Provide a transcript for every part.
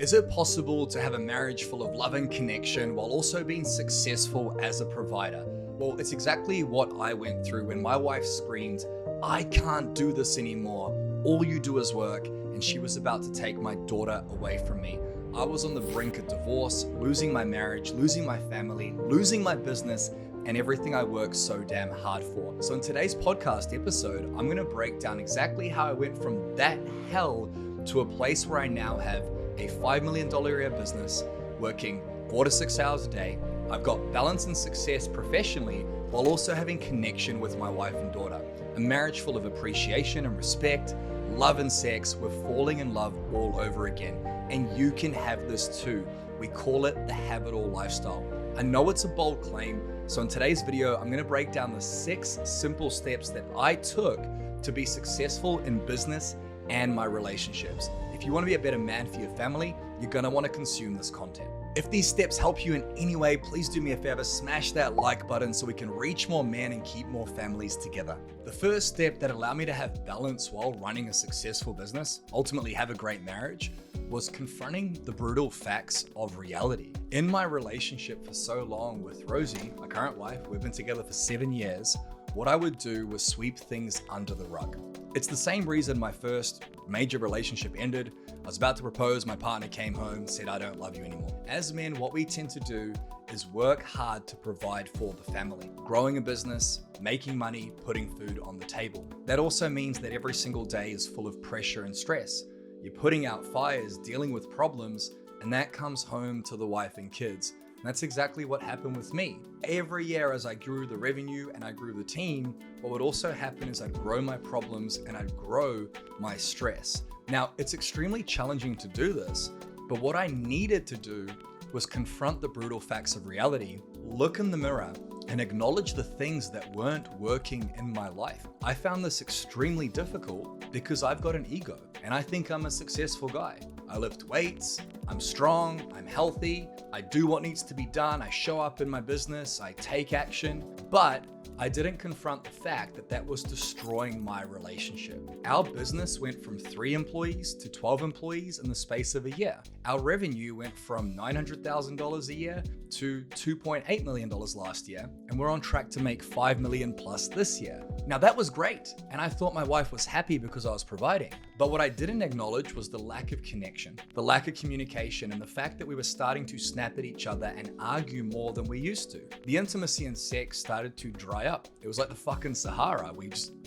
Is it possible to have a marriage full of love and connection while also being successful as a provider? Well, it's exactly what I went through when my wife screamed, "I can't do this anymore. All you do is work," and she was about to take my daughter away from me. I was on the brink of divorce, losing my marriage, losing my family, losing my business, and everything I worked so damn hard for. So in today's podcast episode, I'm going to break down exactly how I went from that hell to a place where I now have a $5 million a year business, working 4 to 6 hours a day. I've got balance and success professionally while also having connection with my wife and daughter. A marriage full of appreciation and respect, love and sex. We're falling in love all over again. And you can have this too. We call it the Have It All lifestyle. I know it's a bold claim, so in today's video, I'm gonna break down the 6 simple steps that I took to be successful in business and my relationships. If you wanna be a better man for your family, you're gonna wanna consume this content. If these steps help you in any way, please do me a favor, smash that like button so we can reach more men and keep more families together. The first step that allowed me to have balance while running a successful business, ultimately have a great marriage, was confronting the brutal facts of reality. In my relationship for so long with Rosie, my current wife, we've been together for 7 years, what I would do was sweep things under the rug. It's the same reason my first major relationship ended. I was about to propose, my partner came home, said, "I don't love you anymore." As men, what we tend to do is work hard to provide for the family, growing a business, making money, putting food on the table. That also means that every single day is full of pressure and stress. You're putting out fires, dealing with problems, and that comes home to the wife and kids. And that's exactly what happened with me. Every year as I grew the revenue and I grew the team, what would also happen is I'd grow my problems and I'd grow my stress. Now, it's extremely challenging to do this, but what I needed to do was confront the brutal facts of reality, look in the mirror, and acknowledge the things that weren't working in my life. I found this extremely difficult because I've got an ego and I think I'm a successful guy. I lift weights, I'm strong, I'm healthy, I do what needs to be done, I show up in my business, I take action, but I didn't confront the fact that that was destroying my relationship. Our business went from 3 employees to 12 employees in the space of a year. Our revenue went from $900,000 a year to $2.8 million last year, and we're on track to make $5 million plus this year. Now that was great, and I thought my wife was happy because I was providing. But what I didn't acknowledge was the lack of connection, the lack of communication, and the fact that we were starting to snap at each other and argue more than we used to. The intimacy and sex started to dry up. It was like the fucking Sahara.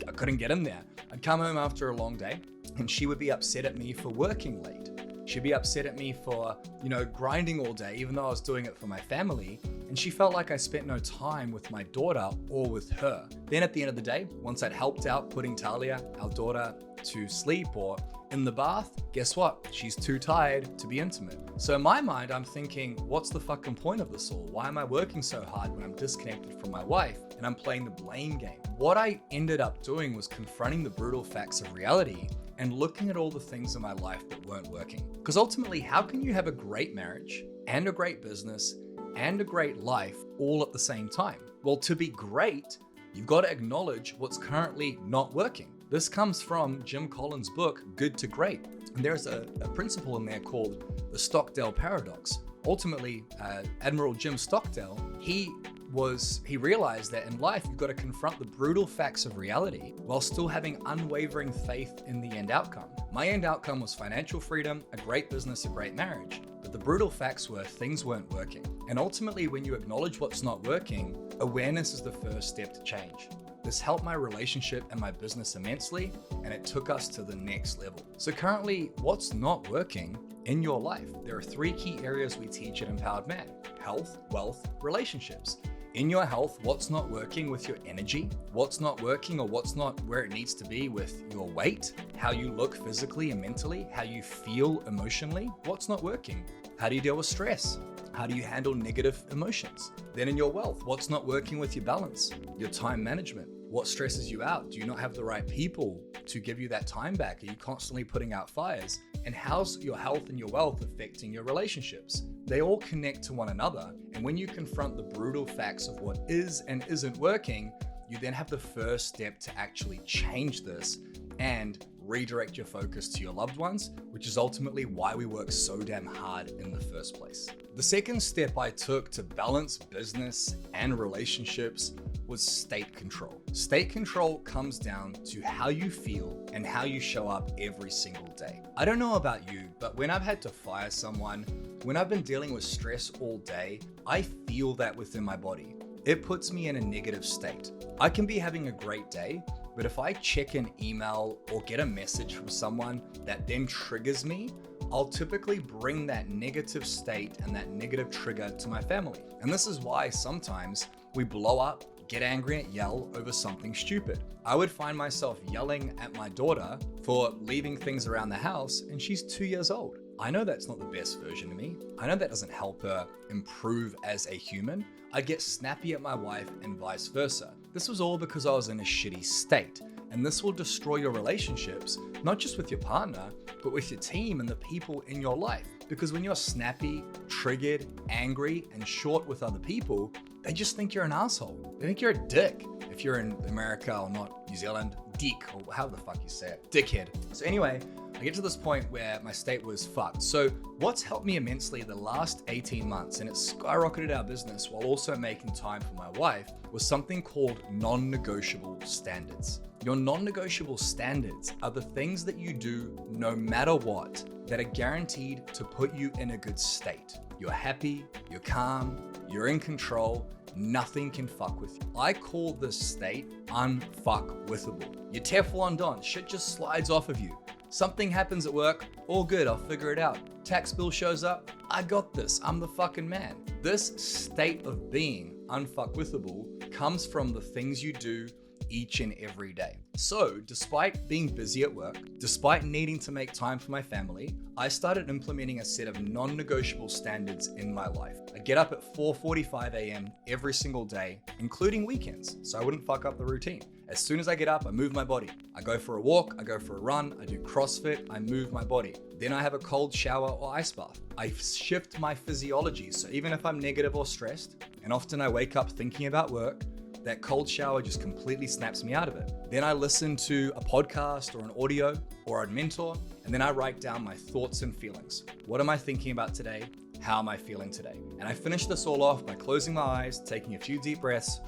I couldn't get in there. I'd come home after a long day and she would be upset at me for working late. She'd be upset at me for, grinding all day, even though I was doing it for my family. And she felt like I spent no time with my daughter or with her. Then at the end of the day, once I'd helped out putting Talia, our daughter, to sleep or in the bath, guess what? She's too tired to be intimate. So in my mind, I'm thinking, what's the fucking point of this all? Why am I working so hard when I'm disconnected from my wife and I'm playing the blame game? What I ended up doing was confronting the brutal facts of reality and looking at all the things in my life that weren't working. Because ultimately, how can you have a great marriage and a great business and a great life all at the same time? Well, to be great, you've got to acknowledge what's currently not working. This comes from Jim Collins' book, Good to Great. And there's a principle in there called the Stockdale Paradox. Ultimately, Admiral Jim Stockdale, he realized that in life, you've got to confront the brutal facts of reality while still having unwavering faith in the end outcome. My end outcome was financial freedom, a great business, a great marriage. But the brutal facts were things weren't working. And ultimately, when you acknowledge what's not working, awareness is the first step to change. This helped my relationship and my business immensely, and it took us to the next level. So currently, what's not working in your life? There are 3 key areas we teach at Empowered Man: health, wealth, relationships. In your health, what's not working with your energy? What's not working or what's not where it needs to be with your weight? How you look physically and mentally? How you feel emotionally? What's not working? How do you deal with stress? How do you handle negative emotions? Then in your wealth, what's not working with your balance? Your time management. What stresses you out? Do you not have the right people to give you that time back? Are you constantly putting out fires? And how's your health and your wealth affecting your relationships? They all connect to one another. And when you confront the brutal facts of what is and isn't working, you then have the first step to actually change this and redirect your focus to your loved ones, which is ultimately why we work so damn hard in the first place. The second step I took to balance business and relationships was state control. State control comes down to how you feel and how you show up every single day. I don't know about you, but when I've had to fire someone, when I've been dealing with stress all day, I feel that within my body. It puts me in a negative state. I can be having a great day, but if I check an email or get a message from someone that then triggers me, I'll typically bring that negative state and that negative trigger to my family. And this is why sometimes we blow up, get angry and yell over something stupid. I would find myself yelling at my daughter for leaving things around the house, and she's 2 years old. I know that's not the best version of me. I know that doesn't help her improve as a human. I get snappy at my wife and vice versa. This was all because I was in a shitty state. And this will destroy your relationships, not just with your partner, but with your team and the people in your life. Because when you're snappy, triggered, angry, and short with other people, they just think you're an asshole. They think you're a dick. If you're in America or not New Zealand, dick, or how the fuck you say it, dickhead. So anyway, I get to this point where my state was fucked. So what's helped me immensely the last 18 months, and it skyrocketed our business while also making time for my wife, was something called non-negotiable standards. Your non-negotiable standards are the things that you do no matter what that are guaranteed to put you in a good state. You're happy, you're calm, you're in control, nothing can fuck with you. I call this state unfuckwithable. You're Teflon Don, shit just slides off of you. Something happens at work, all good, I'll figure it out. Tax bill shows up, I got this, I'm the fucking man. This state of being unfuckwithable comes from the things you do each and every day. So, despite being busy at work, despite needing to make time for my family, I started implementing a set of non-negotiable standards in my life. I get up at 4:45 a.m. every single day, including weekends, so I wouldn't fuck up the routine. As soon as I get up, I move my body. I go for a walk, I go for a run, I do CrossFit, I move my body. Then I have a cold shower or ice bath. I shift my physiology, so even if I'm negative or stressed, and often I wake up thinking about work, that cold shower just completely snaps me out of it. Then I listen to a podcast or an audio or a mentor, and then I write down my thoughts and feelings. What am I thinking about today? How am I feeling today? And I finish this all off by closing my eyes, taking a few deep breaths,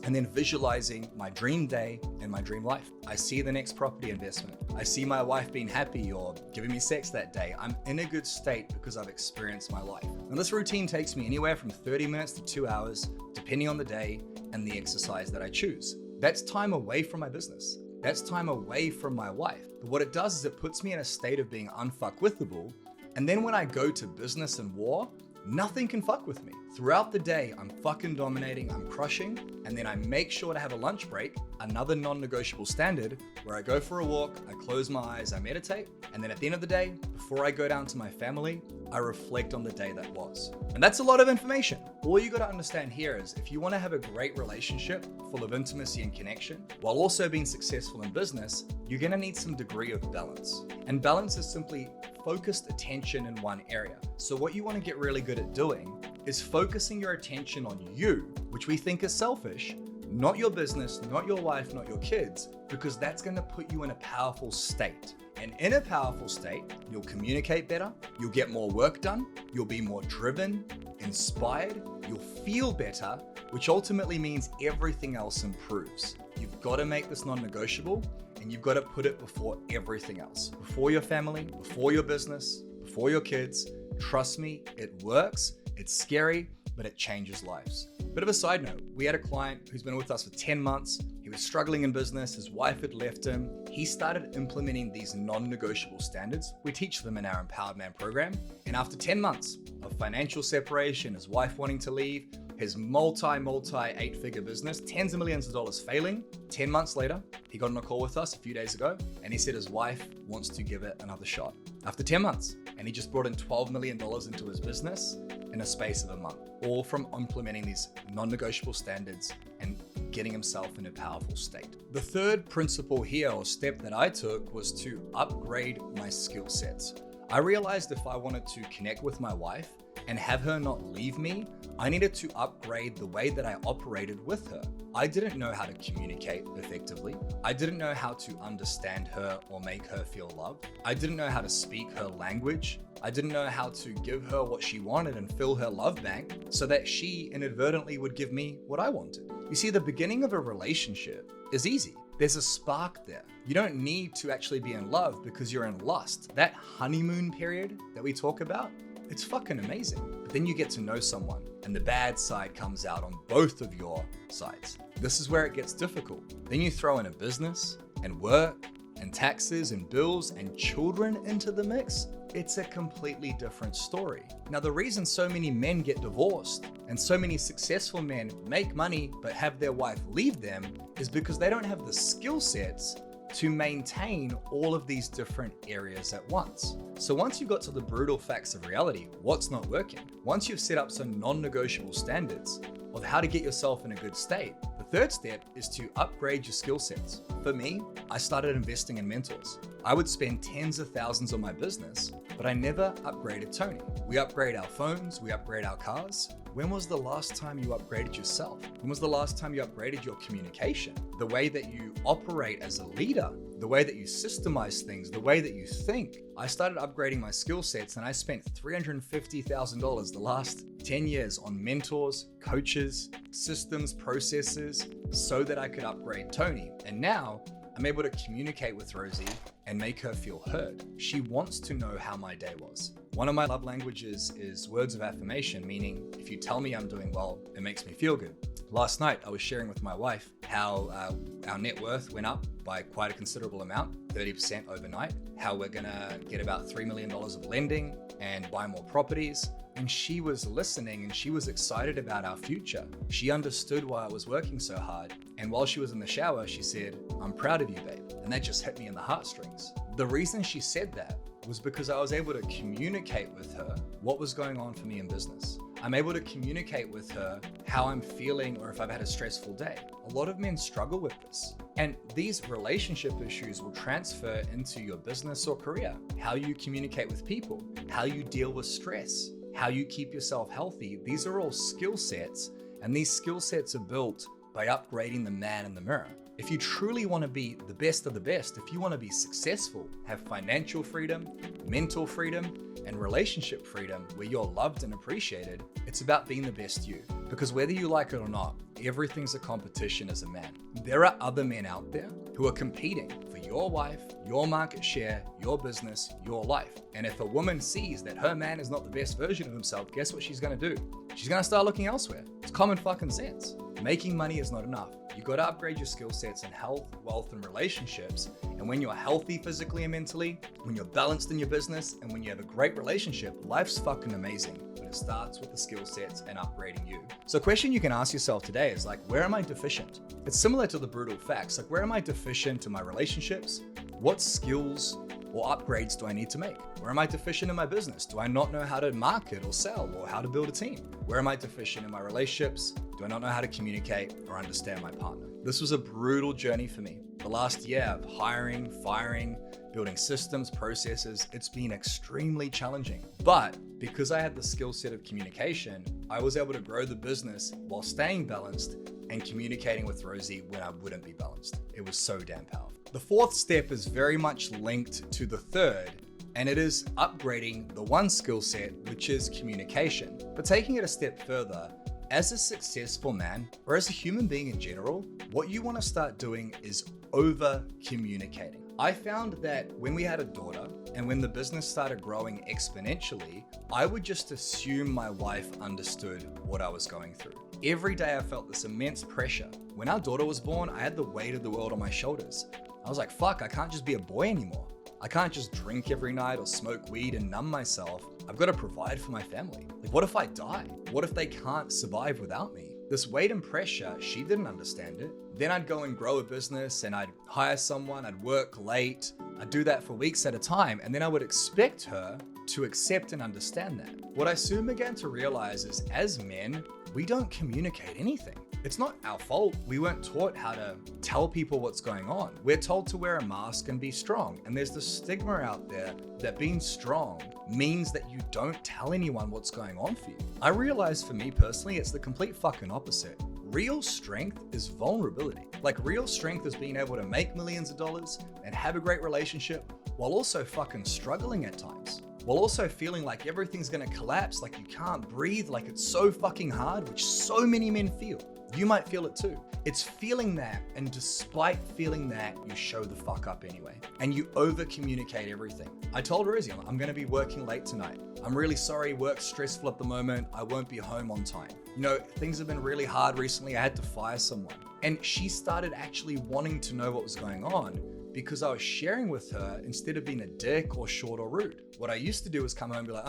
and then visualizing my dream day and my dream life. I see the next property investment. I see my wife being happy or giving me sex that day. I'm in a good state because I've experienced my life. And this routine takes me anywhere from 30 minutes to 2 hours, depending on the day and the exercise that I choose. That's time away from my business. That's time away from my wife. But what it does is it puts me in a state of being unfuckwithable. And then when I go to business and war, nothing can fuck with me. Throughout the day, I'm fucking dominating, I'm crushing, and then I make sure to have a lunch break, another non-negotiable standard, where I go for a walk, I close my eyes, I meditate, and then at the end of the day, before I go down to my family, I reflect on the day that was. And that's a lot of information. All you gotta understand here is if you wanna have a great relationship full of intimacy and connection, while also being successful in business, you're gonna need some degree of balance. And balance is simply focused attention in one area. So what you want to get really good at doing is focusing your attention on you, which we think is selfish, not your business, not your wife, not your kids, because that's going to put you in a powerful state. And in a powerful state, you'll communicate better, you'll get more work done, you'll be more driven, inspired, you'll feel better, which ultimately means everything else improves. You've got to make this non-negotiable, and you've got to put it before everything else. Before your family, before your business, before your kids. Trust me, it works. It's scary, but it changes lives. Bit of a side note, we had a client who's been with us for 10 months. He was struggling in business. His wife had left him. He started implementing these non-negotiable standards. We teach them in our Empowered Man program. And after 10 months of financial separation, his wife wanting to leave, his multi 8-figure business, tens of millions of dollars failing. 10 months later, he got on a call with us a few days ago, and he said his wife wants to give it another shot. After 10 months, and he just brought in $12 million into his business in a space of a month, all from implementing these non-negotiable standards and getting himself in a powerful state. The third principle here, or step that I took, was to upgrade my skill sets. I realized if I wanted to connect with my wife and have her not leave me, I needed to upgrade the way that I operated with her. I didn't know how to communicate effectively. I didn't know how to understand her or make her feel loved. I didn't know how to speak her language. I didn't know how to give her what she wanted and fill her love bank so that she inadvertently would give me what I wanted. You see, the beginning of a relationship is easy. There's a spark there. You don't need to actually be in love because you're in lust. That honeymoon period that we talk about, it's fucking amazing. But then you get to know someone and the bad side comes out on both of your sides. This is where it gets difficult. Then you throw in a business and work and taxes and bills and children into the mix. It's a completely different story. Now, the reason so many men get divorced and so many successful men make money but have their wife leave them is because they don't have the skill sets to maintain all of these different areas at once. So once you've got to the brutal facts of reality, what's not working? Once you've set up some non-negotiable standards of how to get yourself in a good state, the third step is to upgrade your skill sets. For me, I started investing in mentors. I would spend tens of thousands on my business, but I never upgraded Tony. We upgrade our phones, we upgrade our cars. When was the last time you upgraded yourself? When was the last time you upgraded your communication? The way that you operate as a leader, the way that you systemize things, the way that you think. I started upgrading my skill sets and I spent $350,000 the last 10 years on mentors, coaches, systems, processes, so that I could upgrade Tony. And now I'm able to communicate with Rosie and make her feel heard. She wants to know how my day was. One of my love languages is words of affirmation, meaning if you tell me I'm doing well, it makes me feel good. Last night, I was sharing with my wife how our net worth went up by quite a considerable amount, 30% overnight, how we're gonna get about $3 million of lending and buy more properties. And she was listening and she was excited about our future. She understood why I was working so hard. And while she was in the shower, she said, "I'm proud of you, babe." And that just hit me in the heartstrings. The reason she said that was because I was able to communicate with her what was going on for me in business. I'm able to communicate with her how I'm feeling or if I've had a stressful day. A lot of men struggle with this. And these relationship issues will transfer into your business or career. How you communicate with people, how you deal with stress, how you keep yourself healthy. These are all skill sets, and these skill sets are built by upgrading the man in the mirror. If you truly want to be the best of the best, if you want to be successful, have financial freedom, mental freedom, and relationship freedom where you're loved and appreciated, it's about being the best you. Because whether you like it or not, everything's a competition as a man. There are other men out there who are competing for your wife, your market share, your business, your life. And if a woman sees that her man is not the best version of himself, guess what she's gonna do? She's gonna start looking elsewhere. It's common fucking sense. Making money is not enough. You got to upgrade your skill sets in health, wealth, and relationships. And when you're healthy physically and mentally, when you're balanced in your business, and when you have a great relationship, life's fucking amazing. But it starts with the skill sets and upgrading you. So a question you can ask yourself today is like, where am I deficient? It's similar to the brutal facts. Like, where am I deficient in my relationships? What skills or upgrades do I need to make? Where am I deficient in my business? Do I not know how to market or sell or how to build a team? Where am I deficient in my relationships? Do I not know how to communicate or understand my partner? This was a brutal journey for me. The last year of hiring, firing, building systems, processes, it's been extremely challenging. But because I had the skill set of communication, I was able to grow the business while staying balanced and communicating with Rosie when I wouldn't be balanced. It was so damn powerful. The fourth step is very much linked to the third, and it is upgrading the one skill set, which is communication. But taking it a step further, as a successful man, or as a human being in general, what you want to start doing is over communicating. I found that when we had a daughter and when the business started growing exponentially, I would just assume my wife understood what I was going through. Every day I felt this immense pressure. When our daughter was born, I had the weight of the world on my shoulders. I was like, fuck, I can't just be a boy anymore. I can't just drink every night or smoke weed and numb myself. I've got to provide for my family. Like, what if I die? What if they can't survive without me? This weight and pressure, she didn't understand it. Then I'd go and grow a business and I'd hire someone, I'd work late. I'd do that for weeks at a time. And then I would expect her to accept and understand that. What I soon began to realize is as men, we don't communicate anything. It's not our fault. We weren't taught how to tell people what's going on. We're told to wear a mask and be strong. And there's the stigma out there that being strong means that you don't tell anyone what's going on for you. I realized for me personally, it's the complete fucking opposite. Real strength is vulnerability. Like real strength is being able to make millions of dollars and have a great relationship while also fucking struggling at times. While also feeling like everything's gonna collapse, like you can't breathe, like it's so fucking hard, which so many men feel. You might feel it too. It's feeling that, and despite feeling that, you show the fuck up anyway. And you over communicate everything. I told Rosie, I'm gonna be working late tonight. I'm really sorry, work's stressful at the moment. I won't be home on time. You know, things have been really hard recently. I had to fire someone. And she started actually wanting to know what was going on because I was sharing with her instead of being a dick or short or rude. What I used to do was come home and be like,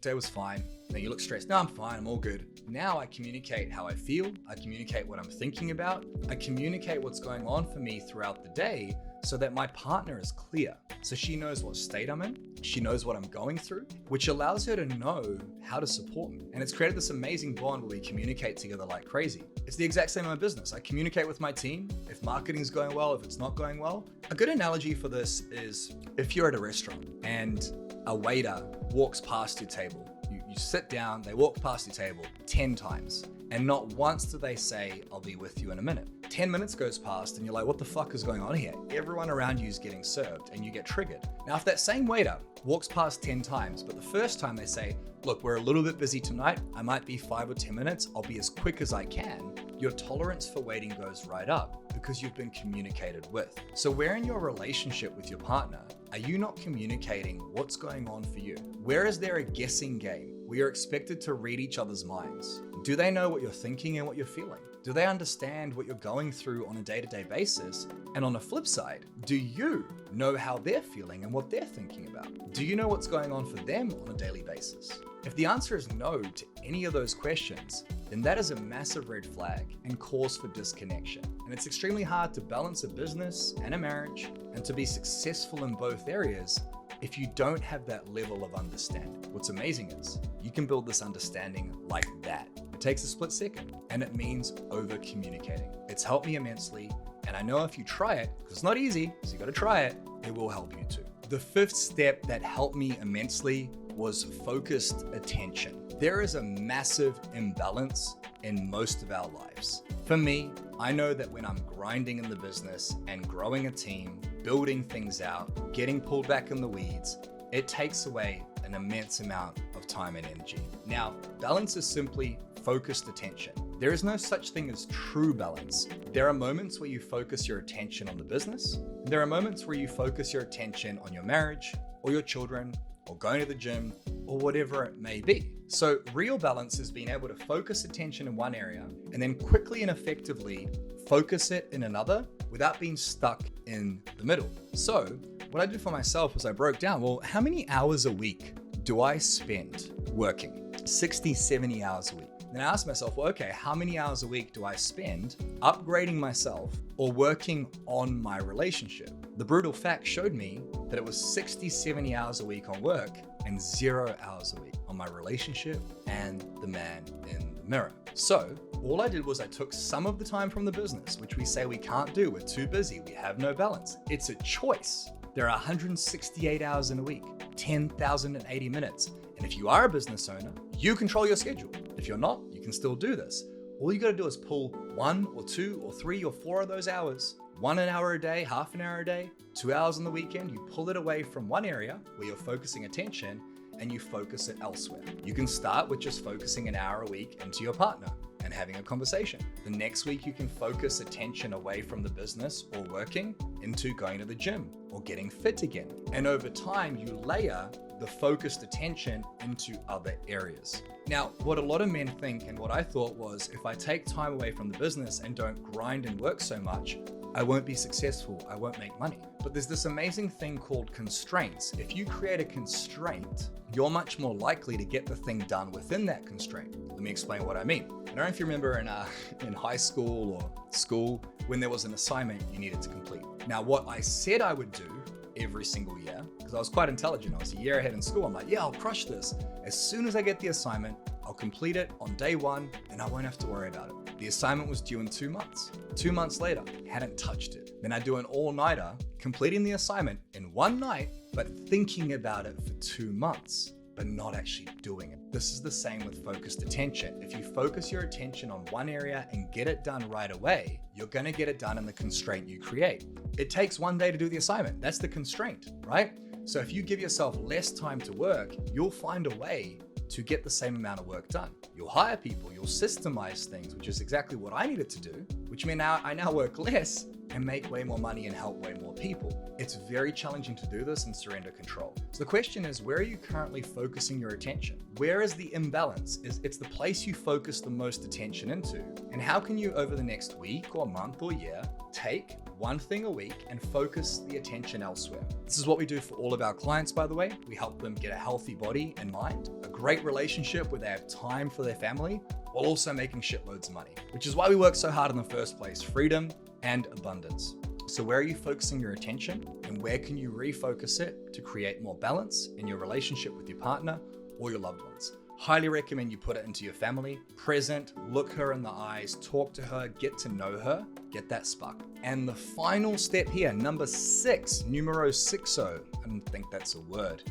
day was fine. Now you look stressed. No, I'm fine. I'm all good. Now I communicate how I feel. I communicate what I'm thinking about. I communicate what's going on for me throughout the day so that my partner is clear. So she knows what state I'm in. She knows what I'm going through, which allows her to know how to support me. And it's created this amazing bond where we communicate together like crazy. It's the exact same in my business. I communicate with my team. If marketing's going well, if it's not going well. A good analogy for this is if you're at a restaurant and a waiter walks past your table. You sit down, they walk past your table 10 times, and not once do they say, I'll be with you in a minute. 10 minutes goes past and you're like, what the fuck is going on here? Everyone around you is getting served and you get triggered. Now, if that same waiter walks past 10 times, but the first time they say, look, we're a little bit busy tonight. I might be 5 or 10 minutes. I'll be as quick as I can. Your tolerance for waiting goes right up because you've been communicated with. So where in your relationship with your partner are you not communicating what's going on for you? Where is there a guessing game? We are expected to read each other's minds. Do they know what you're thinking and what you're feeling? Do they understand what you're going through on a day-to-day basis? And on the flip side, do you know how they're feeling and what they're thinking about? Do you know what's going on for them on a daily basis? If the answer is no to any of those questions, then that is a massive red flag and cause for disconnection. And it's extremely hard to balance a business and a marriage and to be successful in both areas if you don't have that level of understanding. What's amazing is you can build this understanding like that. It takes a split second and it means over communicating. It's helped me immensely. And I know if you try it, because it's not easy, so you got to try it, it will help you too. The fifth step that helped me immensely was focused attention. There is a massive imbalance in most of our lives. For me, I know that when I'm grinding in the business and growing a team, building things out, getting pulled back in the weeds, it takes away an immense amount of time and energy. Now, balance is simply focused attention. There is no such thing as true balance. There are moments where you focus your attention on the business. There are moments where you focus your attention on your marriage or your children or going to the gym or whatever it may be. So real balance is being able to focus attention in one area and then quickly and effectively focus it in another without being stuck in the middle. So what I did for myself was I broke down, well, how many hours a week do I spend working? 60, 70 hours a week. Then I asked myself, well, okay, how many hours a week do I spend upgrading myself or working on my relationship? The brutal fact showed me that it was 60, 70 hours a week on work and 0 hours a week on my relationship and the man in the mirror. So all I did was I took some of the time from the business, which we say we can't do. We're too busy. We have no balance. It's a choice. There are 168 hours in a week, 10,080 minutes. And if you are a business owner, you control your schedule. If you're not, you can still do this. All you got to do is pull 1 or 2 or 3 or 4 of those hours, 1 hour a day, half an hour a day, 2 hours on the weekend. You pull it away from one area where you're focusing attention and you focus it elsewhere. You can start with just focusing an hour a week into your partner and having a conversation. The next week, you can focus attention away from the business or working into going to the gym or getting fit again. And over time, you layer the focused attention into other areas. Now, what a lot of men think and what I thought was, if I take time away from the business and don't grind and work so much, I won't be successful, I won't make money. But there's this amazing thing called constraints. If you create a constraint, you're much more likely to get the thing done within that constraint. Let me explain what I mean. I don't know if you remember in high school or school, when there was an assignment you needed to complete. Now, what I said I would do every single year, because I was quite intelligent, I was a year ahead in school, I'm like, yeah, I'll crush this. As soon as I get the assignment, I'll complete it on day one and I won't have to worry about it. The assignment was due in 2 months. 2 months later, hadn't touched it. Then I do an all-nighter, completing the assignment in one night, but thinking about it for 2 months, but not actually doing it. This is the same with focused attention. If you focus your attention on one area and get it done right away, you're gonna get it done in the constraint you create. It takes 1 day to do the assignment. That's the constraint, right? So if you give yourself less time to work, you'll find a way to get the same amount of work done. You'll hire people, you'll systemize things, which is exactly what I needed to do, which means I now work less and make way more money and help way more people. It's very challenging to do this and surrender control. So the question is, where are you currently focusing your attention? Where is the imbalance? It's the place you focus the most attention into. And how can you, over the next week or month or year, take one thing a week and focus the attention elsewhere? This is what we do for all of our clients, by the way. We help them get a healthy body and mind, a great relationship where they have time for their family, while also making shitloads of money, which is why we work so hard in the first place: freedom and abundance. So where are you focusing your attention, and where can you refocus it to create more balance in your relationship with your partner or your loved ones? Highly recommend you put it into your family, present, look her in the eyes, talk to her, get to know her, get that spark. And the final step here, number 6, numero sixo, I don't think that's a word,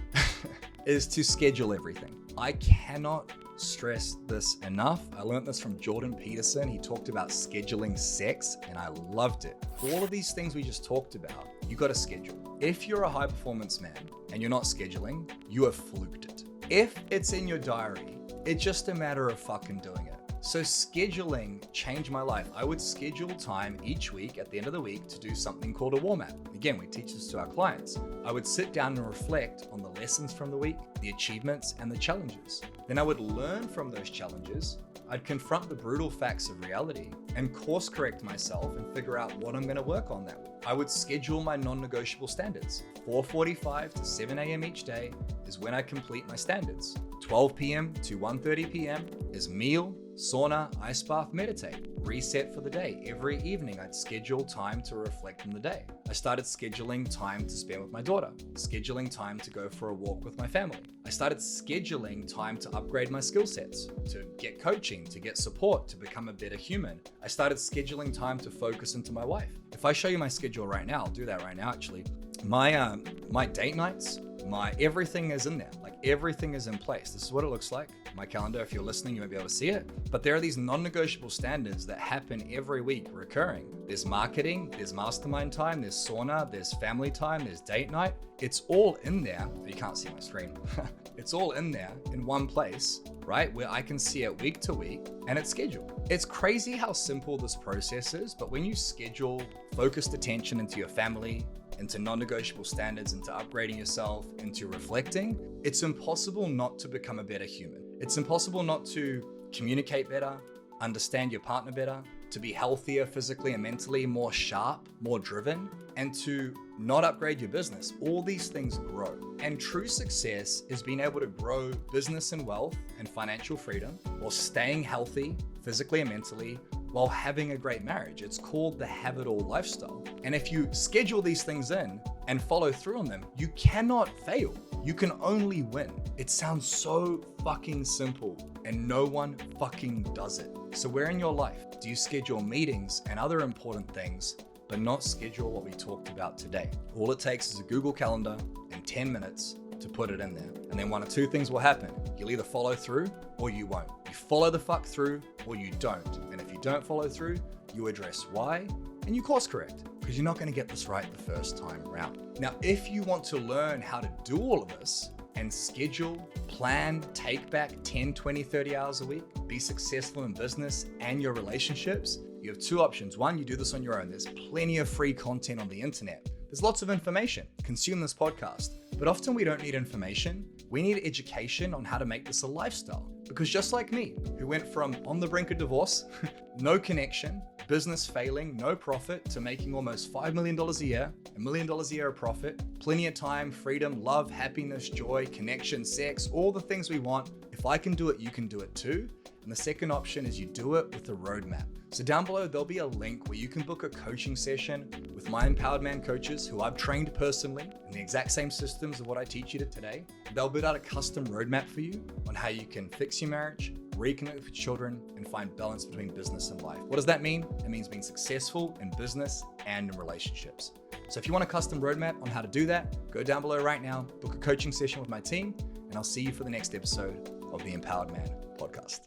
is to schedule everything. I cannot stress this enough. I learned this from Jordan Peterson. He talked about scheduling sex and I loved it. All of these things we just talked about, you got to schedule. If you're a high performance man and you're not scheduling, you have fluked it. If it's in your diary, it's just a matter of fucking doing it. So scheduling changed my life. I would schedule time each week at the end of the week to do something called a warm-up. Again, we teach this to our clients. I would sit down and reflect on the lessons from the week, the achievements, and the challenges. Then I would learn from those challenges. I'd confront the brutal facts of reality and course correct myself and figure out what I'm gonna work on that week. I would schedule my non-negotiable standards. 4:45 to 7 a.m. each day is when I complete my standards. 12 p.m. to 1:30 p.m. is meal, sauna, ice bath, meditate, reset for the day. Every evening I'd schedule time to reflect on the day. I started scheduling time to spend with my daughter, scheduling time to go for a walk with my family. I started scheduling time to upgrade my skill sets, to get coaching, to get support, to become a better human. I started scheduling time to focus into my wife. If I show you my schedule right now, I'll do that right now actually. My date nights, my everything is in there. Like everything is in place. This is what it looks like. My calendar, if you're listening, you might be able to see it. But there are these non-negotiable standards that happen every week, recurring. There's marketing, there's mastermind time, there's sauna, there's family time, there's date night. It's all in there. You can't see my screen. It's all in there in one place, right? Where I can see it week to week and it's scheduled. It's crazy how simple this process is, but when you schedule focused attention into your family, into non-negotiable standards, into upgrading yourself, into reflecting, it's impossible not to become a better human. It's impossible not to communicate better, understand your partner better, to be healthier physically and mentally, more sharp, more driven, and to not upgrade your business. All these things grow. And true success is being able to grow business and wealth and financial freedom while staying healthy physically and mentally, while having a great marriage. It's called the Have It All lifestyle. And if you schedule these things in and follow through on them, you cannot fail. You can only win. It sounds so fucking simple and no one fucking does it. So where in your life do you schedule meetings and other important things, but not schedule what we talked about today? All it takes is a Google Calendar and 10 minutes to put it in there. And then one of two things will happen. You'll either follow through or you won't. You follow the fuck through or you don't. And if you don't follow through, you address why and you course correct, because you're not going to get this right the first time around. Now, if you want to learn how to do all of this and schedule, plan, take back 10, 20, 30 hours a week, be successful in business and your relationships, you have two options. One, you do this on your own. There's plenty of free content on the internet. There's lots of information. Consume this podcast. But often we don't need information. We need education on how to make this a lifestyle. Because just like me, who went from on the brink of divorce, no connection, business failing, no profit, to making almost $5 million a year, $1 million a year of profit, plenty of time, freedom, love, happiness, joy, connection, sex, all the things we want. If I can do it, you can do it too. And the second option is you do it with a roadmap. So down below, there'll be a link where you can book a coaching session with my Empowered Man coaches who I've trained personally in the exact same systems of what I teach you today. They'll build out a custom roadmap for you on how you can fix your marriage, reconnect with your children, and find balance between business and life. What does that mean? It means being successful in business and in relationships. So if you want a custom roadmap on how to do that, go down below right now, book a coaching session with my team, and I'll see you for the next episode of the Empowered Man podcast.